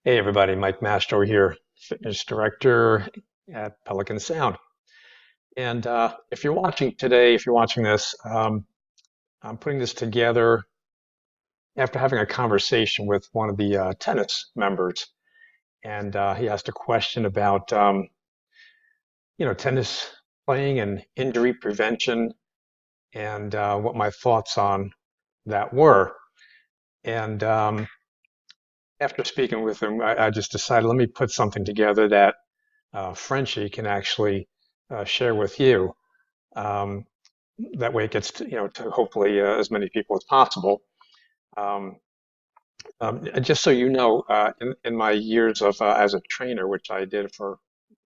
Hey everybody, Mike Mastro here, fitness director at Pelican Sound. And if you're watching today, if you're watching this, I'm putting this together after having a conversation with one of the tennis members. And he asked a question about, tennis playing and injury prevention and what my thoughts on that were. And after speaking with him, I just decided let me put something together that Frenchie can actually share with you. Um, that way it gets to hopefully as many people as possible. Um, just so you know, in my years of as a trainer, which I did for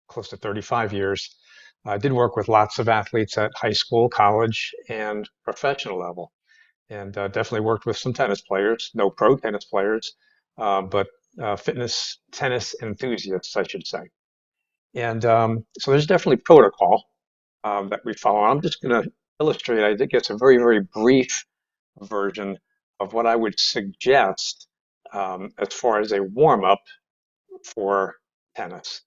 close to 35 years, I did work with lots of athletes at high school, college, and professional level, and definitely worked with some tennis players, no pro tennis players, but fitness tennis enthusiasts, I should say. And so there's definitely protocol that we follow. I'm just going to illustrate, I think it's a very, very brief version of what I would suggest as far as a warm up for tennis.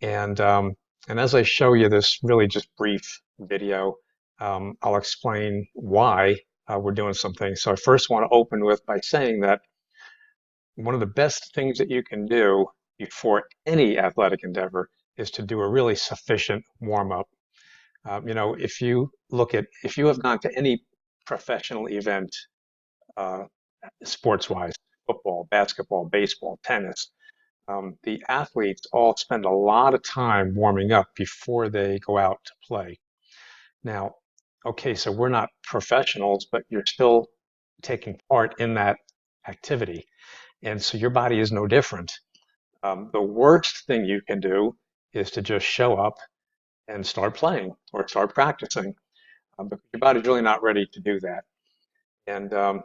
And, um, and as I show you this really just brief video, I'll explain why we're doing something. So I first want to open with by saying that one of the best things that you can do before any athletic endeavor is to do a really sufficient warm up. If you have gone to any professional event, uh, sports-wise, football, basketball, baseball, tennis, the athletes all spend a lot of time warming up before they go out to play. Now, okay, so we're not professionals, but you're still taking part in that activity. And so your body is no different. The worst thing you can do is to just show up and start playing or start practicing because your body's really not ready to do that. And now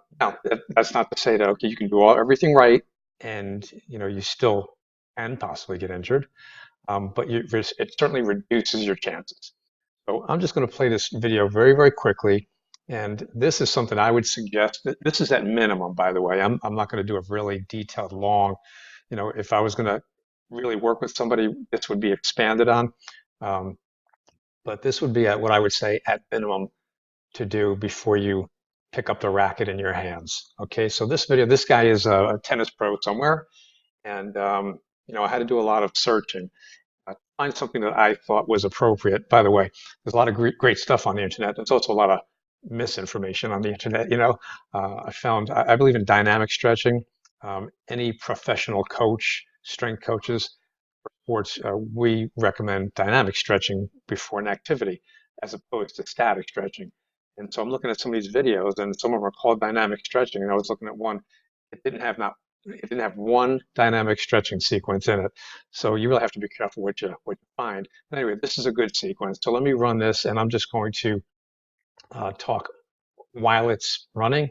that's not to say that okay, you can do everything right, and you still can possibly get injured, but it certainly reduces your chances. So I'm just going to play this video very, very quickly, and this is something I would suggest. This is at minimum, by the way. I'm not going to do a really detailed, long. If I was going to really work with somebody, this would be expanded on. Um, but this would be at what I would say at minimum to do before you pick up the racket in your hands. Okay, so this video, this guy is a tennis pro somewhere, and I had to do a lot of searching to find something that I thought was appropriate. By the way, there's a lot of great stuff on the internet. There's also a lot of misinformation on the internet. I believe in dynamic stretching. Any professional coach, strength coaches, sports, we recommend dynamic stretching before an activity as opposed to static stretching. And so I'm looking at some of these videos, and some of them are called dynamic stretching. And I was looking at one; it didn't have one dynamic stretching sequence in it. So you really have to be careful what you find. But anyway, this is a good sequence. So let me run this, and I'm just going to talk while it's running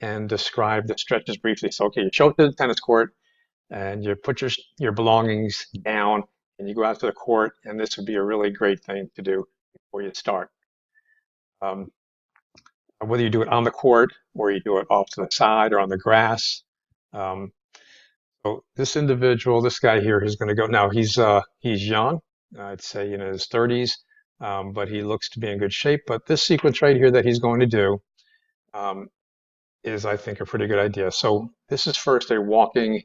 and describe the stretches briefly. So okay, you show up to the tennis court and you put your belongings down and you go out to the court, and this would be a really great thing to do before you start. Um, Whether you do it on the court or you do it off to the side or on the grass. Um, so this individual, this guy here, he's going to go now. He's young, I'd say in his 30s, but he looks to be in good shape. But this sequence right here that he's going to do um, is, I think, a pretty good idea. So this is first a walking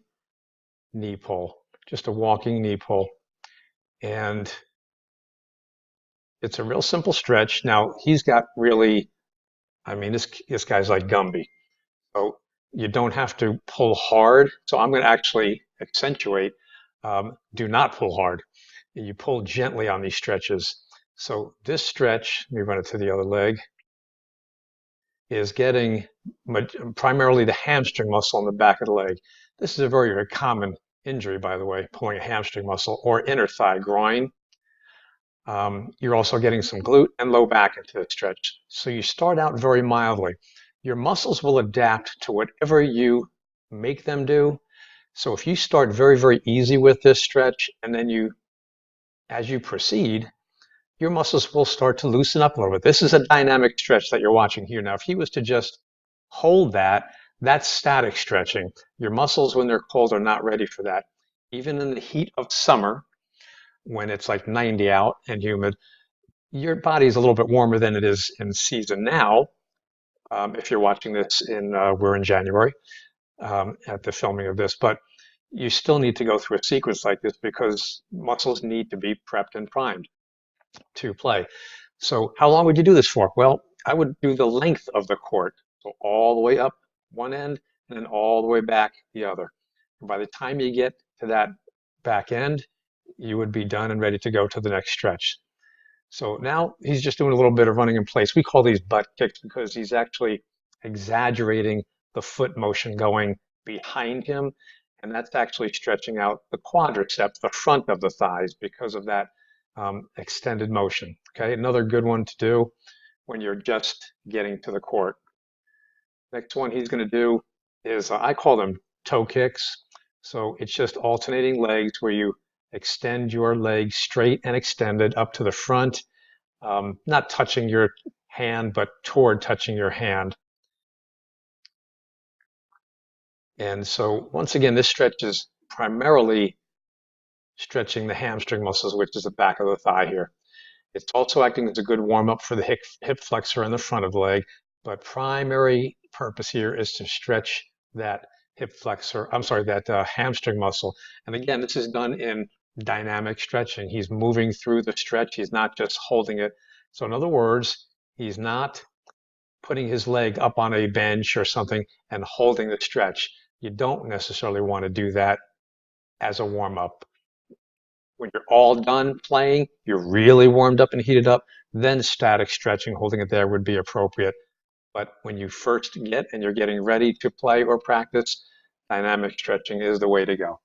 knee pull, just a walking knee pull. And it's a real simple stretch. Now he's got really, I mean, this guy's like Gumby. So you don't have to pull hard. So I'm going to actually accentuate, do not pull hard. You pull gently on these stretches. So this stretch, let me run it to the other leg, is getting primarily the hamstring muscle in the back of the leg. This is a very, very common injury, by the way, pulling a hamstring muscle or inner thigh groin. You're also getting some glute and low back into the stretch. So you start out very mildly. Your muscles will adapt to whatever you make them do. So if you start very, very easy with this stretch, and then as you proceed, your muscles will start to loosen up a little bit. This is a dynamic stretch that you're watching here. Now, if he was to just hold that, That's static stretching. Your muscles, when they're cold, are not ready for that. Even in the heat of summer, when it's like 90 out and humid, your body is a little bit warmer than it is in season now. If you're watching this we're in January at the filming of this, but you still need to go through a sequence like this because muscles need to be prepped and primed to play. So how long would you do this for? Well, I would do the length of the court. So all the way up one end and then all the way back the other. And by the time you get to that back end, you would be done and ready to go to the next stretch. So now he's just doing a little bit of running in place. We call these butt kicks because he's actually exaggerating the foot motion going behind him. And that's actually stretching out the quadriceps, the front of the thighs, because of that extended motion. Okay, another good one to do when you're just getting to the court. Next one he's going to do is, I call them toe kicks. So it's just alternating legs where you extend your legs straight and extended up to the front, not touching your hand, but toward touching your hand. And so once again, this stretch is primarily stretching the hamstring muscles, which is the back of the thigh here. It's also acting as a good warm-up for the hip flexor in the front of the leg, but primary purpose here is to stretch that that hamstring muscle. And again, this is done in dynamic stretching. He's moving through the stretch. He's not just holding it. So in other words, he's not putting his leg up on a bench or something and holding the stretch. You don't necessarily want to do that as a warm-up. When you're all done playing, you're really warmed up and heated up, then static stretching, holding it there would be appropriate. But when you first get and you're getting ready to play or practice, dynamic stretching is the way to go.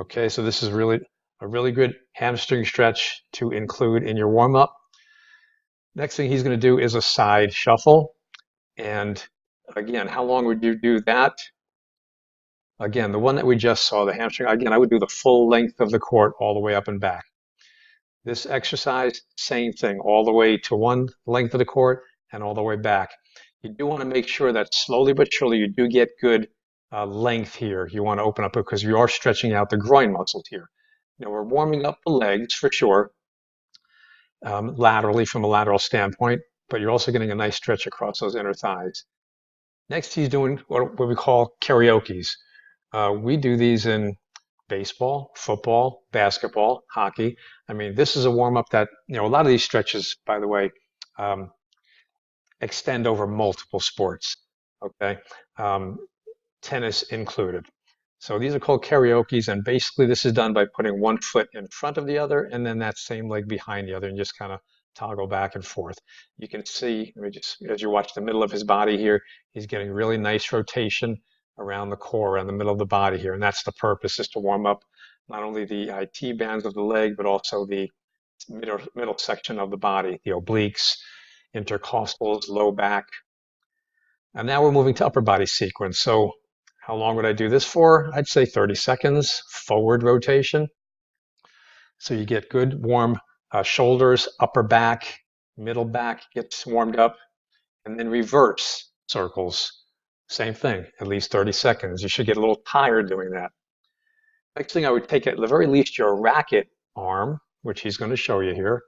Okay, so this is really a really good hamstring stretch to include in your warm-up. Next thing he's going to do is a side shuffle. And again, how long would you do that? Again, the one that we just saw, the hamstring, again, I would do the full length of the court all the way up and back. This exercise, same thing, all the way to one length of the court and all the way back. You do want to make sure that slowly but surely you do get good length here. You want to open up because you are stretching out the groin muscles here. Now we're warming up the legs for sure, laterally from a lateral standpoint, but you're also getting a nice stretch across those inner thighs. Next, he's doing what we call karaokes. We do these in baseball, football, basketball, hockey. I mean, this is a warm-up that, a lot of these stretches, by the way, extend over multiple sports, okay? Tennis included. So these are called karaokes, and basically this is done by putting one foot in front of the other and then that same leg behind the other and just kind of toggle back and forth. You can see, as you watch the middle of his body here, he's getting really nice rotation around the core, around the middle of the body here. And that's the purpose, is to warm up not only the IT bands of the leg, but also the middle section of the body, the obliques, intercostals, low back. And now we're moving to upper body sequence. So how long would I do this for? I'd say 30 seconds, forward rotation. So you get good warm shoulders, upper back, middle back gets warmed up, and then reverse circles. Same thing, at least 30 seconds. You should get a little tired doing that. Next thing, I would take at the very least your racket arm, which he's going to show you here.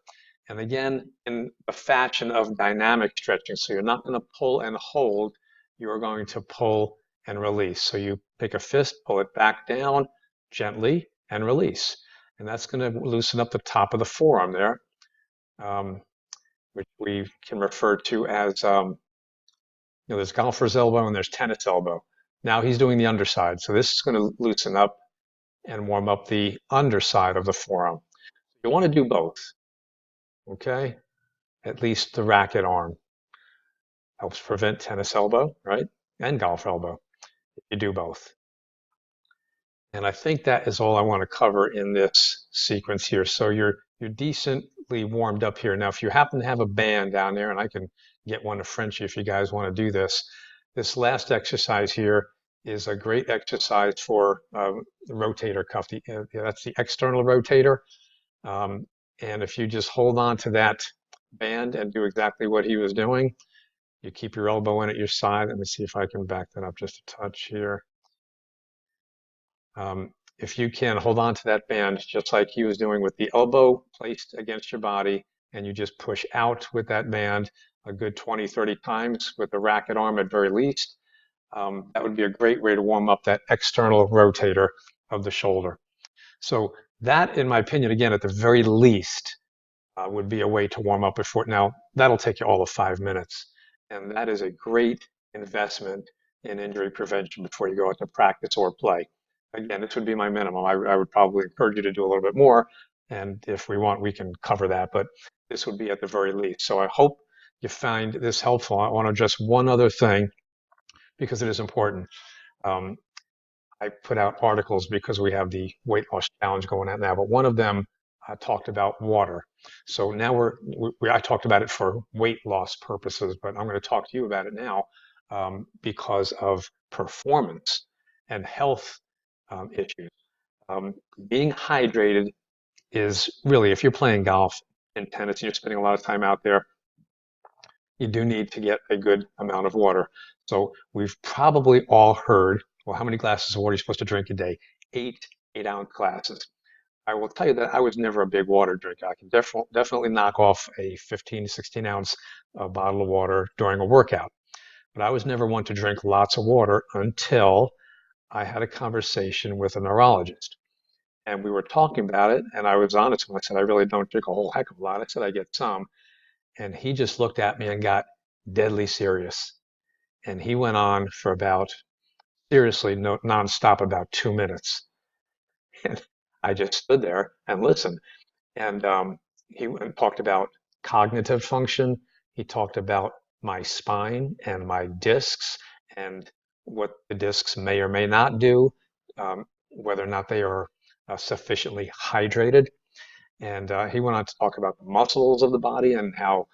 And again, in the fashion of dynamic stretching. So you're not going to pull and hold, you're going to pull and release. So you pick a fist, pull it back down gently and release. And that's going to loosen up the top of the forearm there, which we can refer to as there's golfer's elbow and there's tennis elbow. Now he's doing the underside. So this is going to loosen up and warm up the underside of the forearm. You want to do both, okay? At least the racket arm. Helps prevent tennis elbow, right? And golf elbow. You do both. And I think that is all I want to cover in this sequence here. So you're decently warmed up here. Now, if you happen to have a band down there, and I can get one to Frenchie if you guys want to do this, this last exercise here is a great exercise for the rotator cuff. That's the external rotator. And if you just hold on to that band and do exactly what he was doing, You keep your elbow in at your side. Let me see if I can back that up just a touch here. If you can hold on to that band just like he was doing with the elbow placed against your body, and you just push out with that band a good 20, 30 times with the racket arm at very least, that would be a great way to warm up that external rotator of the shoulder. So that, in my opinion, again, at the very least, would be a way to warm up before. Now, that'll take you all of 5 minutes. And that is a great investment in injury prevention before you go out to practice or play. Again, this would be my minimum. I would probably encourage you to do a little bit more. And if we want, we can cover that. But this would be at the very least. So I hope you find this helpful. I want to address one other thing because it is important. I put out articles because we have the weight loss challenge going on now, but one of them talked about water. So now I talked about it for weight loss purposes, but I'm going to talk to you about it now because of performance and health issues. Being hydrated is really, if you're playing golf and tennis and you're spending a lot of time out there, you do need to get a good amount of water. So we've probably all heard, well, how many glasses of water are you supposed to drink a day? 8 8-ounce glasses. I will tell you that I was never a big water drinker. I can definitely knock off a 15 to 16-ounce bottle of water during a workout. But I was never one to drink lots of water until I had a conversation with a neurologist. And we were talking about it, and I was honest with him. I said, I really don't drink a whole heck of a lot. I said, I get some. And he just looked at me and got deadly serious. And he went on for about, seriously, nonstop, about 2 minutes. And I just stood there and listened. And he talked about cognitive function. He talked about my spine and my discs and what the discs may or may not do, whether or not they are sufficiently hydrated. And he went on to talk about the muscles of the body and how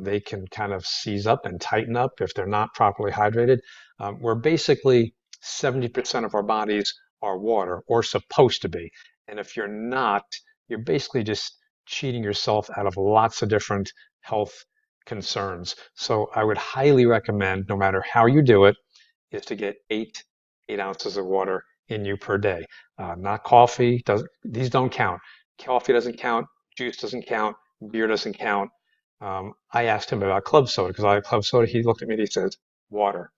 they can kind of seize up and tighten up if they're not properly hydrated. We're basically 70% of our bodies are water, or supposed to be. And if you're not, you're basically just cheating yourself out of lots of different health concerns. So I would highly recommend, no matter how you do it, is to get 8 ounces of water in you per day. Not coffee. These don't count. Coffee doesn't count. Juice doesn't count. Beer doesn't count. I asked him about club soda because I like club soda. He looked at me and he says, water.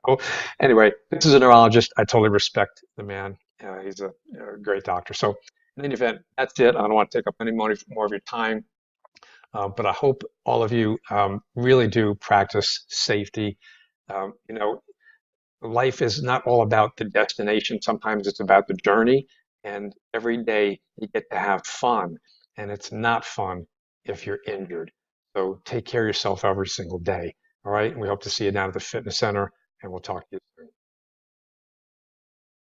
So anyway, this is a neurologist. I totally respect the man. He's a great doctor. So in any event, that's it. I don't want to take up any more of your time, but I hope all of you really do practice safety. You know, life is not all about the destination. Sometimes it's about the journey. And every day you get to have fun. And it's not fun if you're injured. So take care of yourself every single day. All right. And we hope to see you down at the fitness center, and we'll talk to you soon.